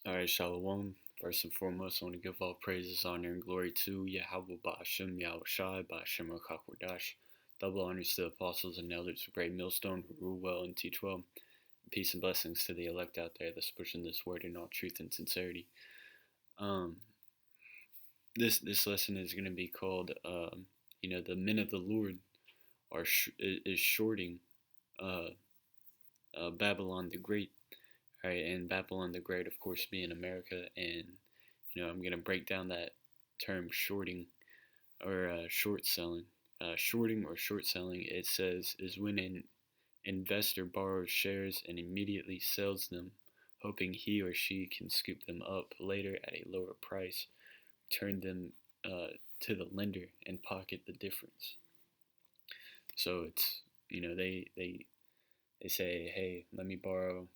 All right, Shalom. First and foremost, I want to give all praises, honor, and glory to Yahweh Ba'ashem Yahushai Ba'ashem Rakakwadash. Double honors to the apostles and elders of Great Millstone who rule well and teach well. Peace and blessings to the elect out there that's pushing this word in all truth and sincerity. Um, this lesson is going to be called, the men of the Lord is shorting uh, Babylon the Great. Right, and Babylon the Great, of course, being America, and I'm gonna break down that term shorting or short selling. Shorting or short selling, it says, is when an investor borrows shares and immediately sells them, hoping he or she can scoop them up later at a lower price, turn them to the lender, and pocket the difference. So it's they say, hey, let me borrow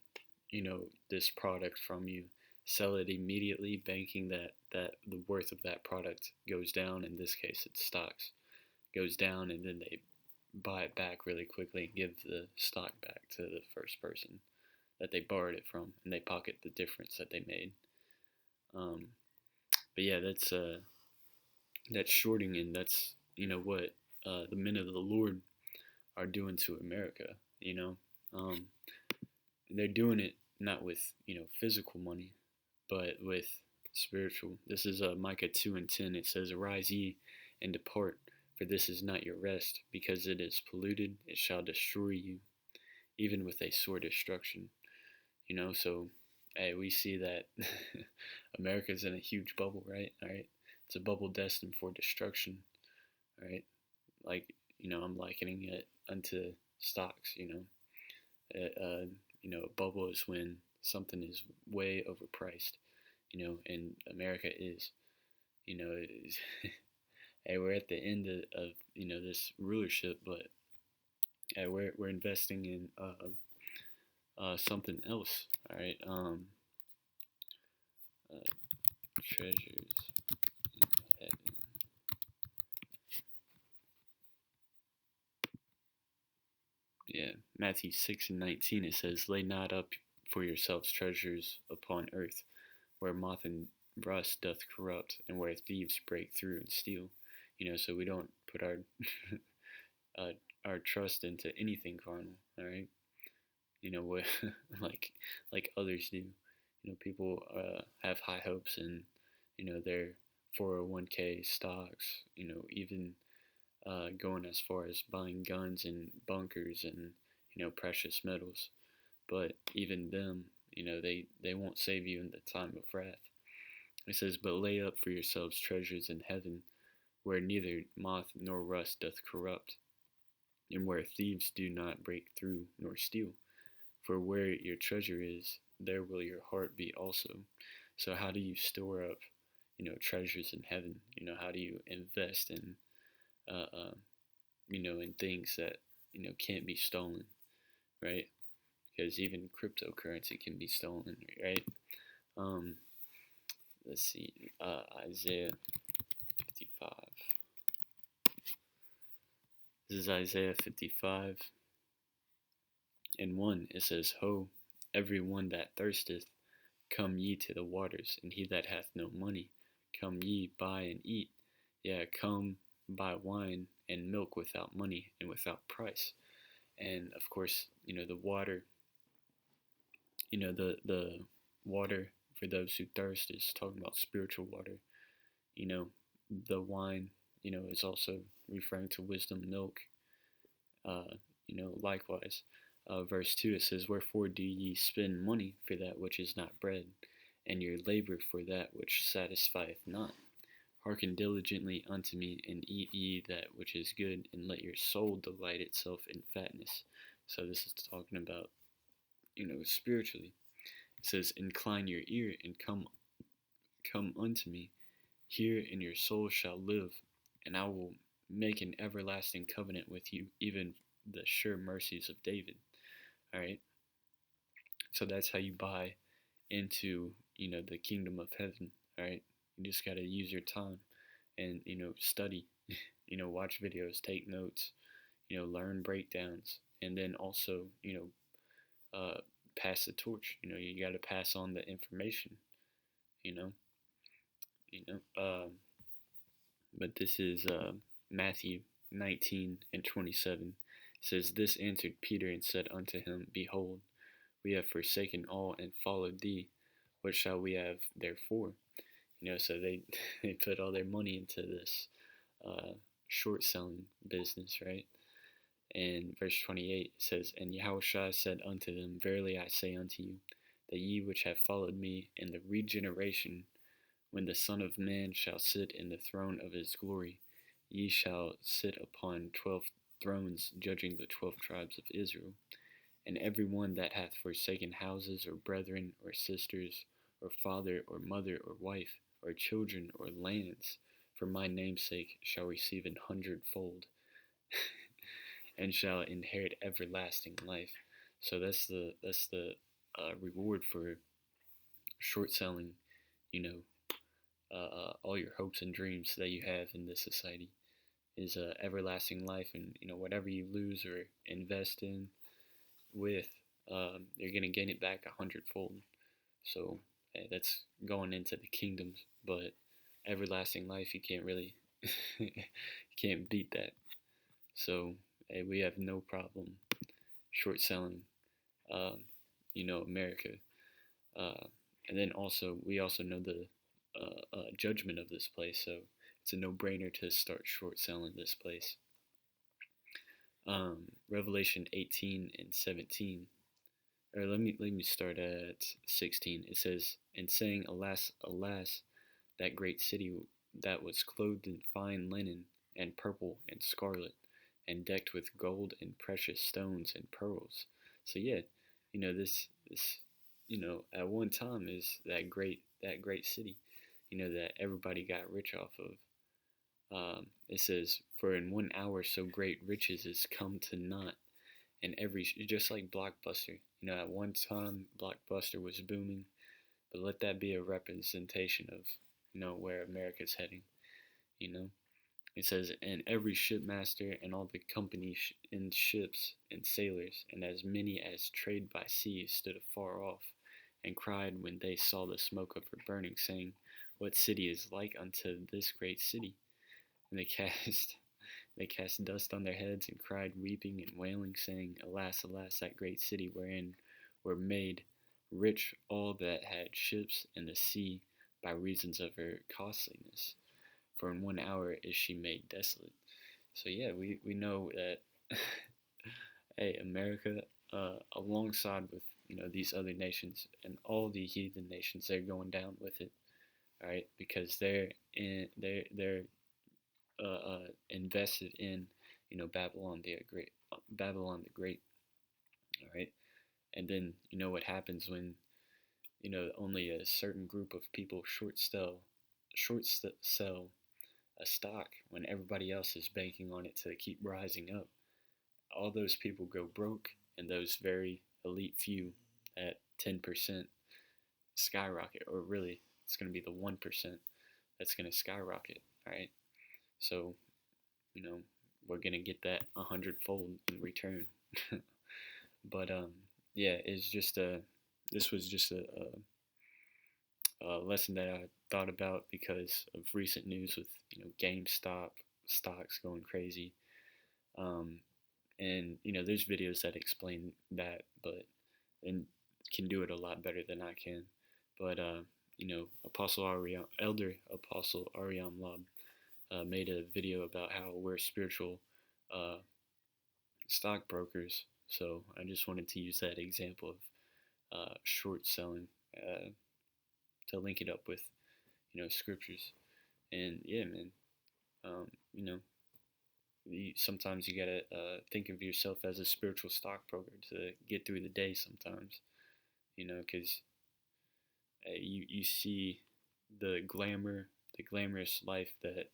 this product from you, sell it immediately, banking that the worth of that product goes down. In this case, it's stocks, goes down, and then they buy it back really quickly and give the stock back to the first person that they borrowed it from, and they pocket the difference that they made. um, but yeah, that's shorting, and that's what the men of the Lord are doing to America. Um, they're doing it not with physical money, but with spiritual. This is Micah 2:10. It says, "Arise ye and depart, for this is not your rest, because it is polluted. It shall destroy you, even with a sore destruction." So hey, we see that America's in a huge bubble, right? All right, it's a bubble destined for destruction. All right, like I'm likening it unto stocks. A bubble is when something is way overpriced, and America is, you know, hey, we're at the end of this rulership, but hey, we're investing in something else, all right? Uh, Treasures in heaven. Yeah, Matthew 6:19. It says, "Lay not up for yourselves treasures upon earth, where moth and rust doth corrupt, and where thieves break through and steal." So we don't put uh, our trust into anything carnal. All right, what like like others do. People have high hopes in their 401k stocks. Even going as far as buying guns and bunkers and precious metals. But even them, they won't save you in the time of wrath. It says, "But lay up for yourselves treasures in heaven, where neither moth nor rust doth corrupt, and where thieves do not break through nor steal. For where your treasure is, there will your heart be also." So how do you store up, treasures in heaven? How do you invest in, uh, uh, in things that can't be stolen, right? Because even cryptocurrency can be stolen, right? Um, let's see, Isaiah 55. This is Isaiah 55 and 1. It says, "Ho, every one that thirsteth, come ye to the waters, and he that hath no money, come ye, buy and eat. Yeah, come buy wine and milk without money and without price." And of course, the water, the water for those who thirst is talking about spiritual water. You know, the wine, is also referring to wisdom, milk. Likewise, verse 2, it says, "Wherefore do ye spend money for that which is not bread, and your labor for that which satisfieth not? Hearken diligently unto me, and eat ye that which is good, and let your soul delight itself in fatness." So this is talking about, spiritually. It says, "Incline your ear and come unto me. Hear, and your soul shall live, and I will make an everlasting covenant with you, even the sure mercies of David." All right. So that's how you buy into, the kingdom of heaven. All right. You just got to use your time and, study, watch videos, take notes, learn breakdowns, and then also, pass the torch. You got to pass on the information. you know, you know. But this is Matthew 19:27. It says, "This answered Peter and said unto him, Behold, we have forsaken all and followed thee. What shall we have therefore?" So they they put all their money into this uh, short selling business, right? And verse 28 says, "And Yahushua said unto them, Verily I say unto you, that ye which have followed me in the regeneration, when the Son of Man shall sit in the throne of his glory, ye shall sit upon 12 thrones, judging the 12 tribes of Israel. And every one that hath forsaken houses, or brethren, or sisters, or father, or mother, or wife, or children, or lands, for my name's sake, shall receive 100-fold, and shall inherit everlasting life." So that's the reward for short selling, you know, all your hopes and dreams that you have in this society is everlasting life, and whatever you lose or invest in with, you're gonna gain it back 100-fold. So hey, that's going into the kingdoms, but everlasting life, you can't really, you can't beat that. So hey, we have no problem short selling, um, America. Uh, and then also, we also know the judgment of this place, so it's a no-brainer to start short selling this place. Revelation 18:17, or let me start at 16. It says, "And saying, Alas, alas, that great city that was clothed in fine linen, and purple, and scarlet, and decked with gold, and precious stones, and pearls." So yeah, this at one time is that great city, that everybody got rich off of. It says, "For in 1 hour so great riches is come to naught, and just like Blockbuster. At one time Blockbuster was booming, but let that be a representation of, where America's heading. You know, it says, "And every shipmaster and all the company in ships and sailors, and as many as trade by sea, stood afar off, and cried when they saw the smoke of her burning, saying, What city is like unto this great city? And they cast dust on their heads, and cried, weeping and wailing, saying, Alas, alas, that great city wherein were made rich all that had ships in the sea by reasons of her costliness. For in 1 hour is she made desolate." So yeah, we know that hey, America, alongside with these other nations and all the heathen nations, they're going down with it, right? Because they're invested in Babylon the Great, all right. And then what happens when only a certain group of people short sell a stock when everybody else is banking on it to keep rising up. All those people go broke, and those very elite few at 10% skyrocket, or really, it's going to be the 1% that's going to skyrocket, right? So, you know, we're going to get that 100-fold in return. But, yeah, this was just a lesson that I thought about because of recent news with, GameStop stocks going crazy. Um, and there's videos that explain that, but and can do it a lot better than I can. But Elder Apostle Ariam Lab made a video about how we're spiritual uh, stockbrokers. So I just wanted to use that example of short selling to link it up with scriptures. And yeah, man, um, you know sometimes you gotta think of yourself as a spiritual stockbroker to get through the day sometimes, because you see the glamorous life that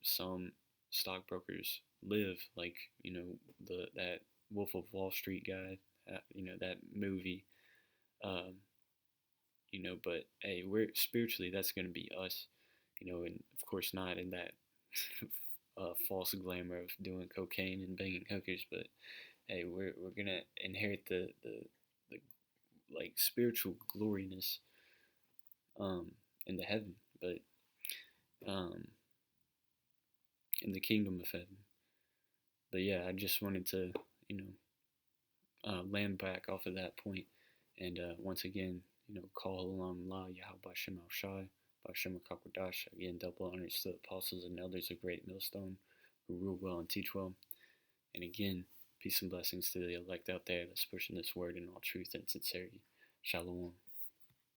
some stockbrokers live, like that Wolf of Wall Street guy, that movie, um, but hey, we're spiritually, that's gonna be us, and of course not in that false glamour of doing cocaine and banging hookers, but hey, we're gonna inherit the like spiritual gloriness, in the heaven, but um, in the kingdom of heaven. But yeah, I just wanted to, you land back off of that point, and once again, call on La Yahweh Shem Al Shai, Bashem Kakwadash. Again, double honors to the apostles and elders of Great Millstone who rule well and teach well. And again, peace and blessings to the elect out there that's pushing this word in all truth and sincerity. Shalom.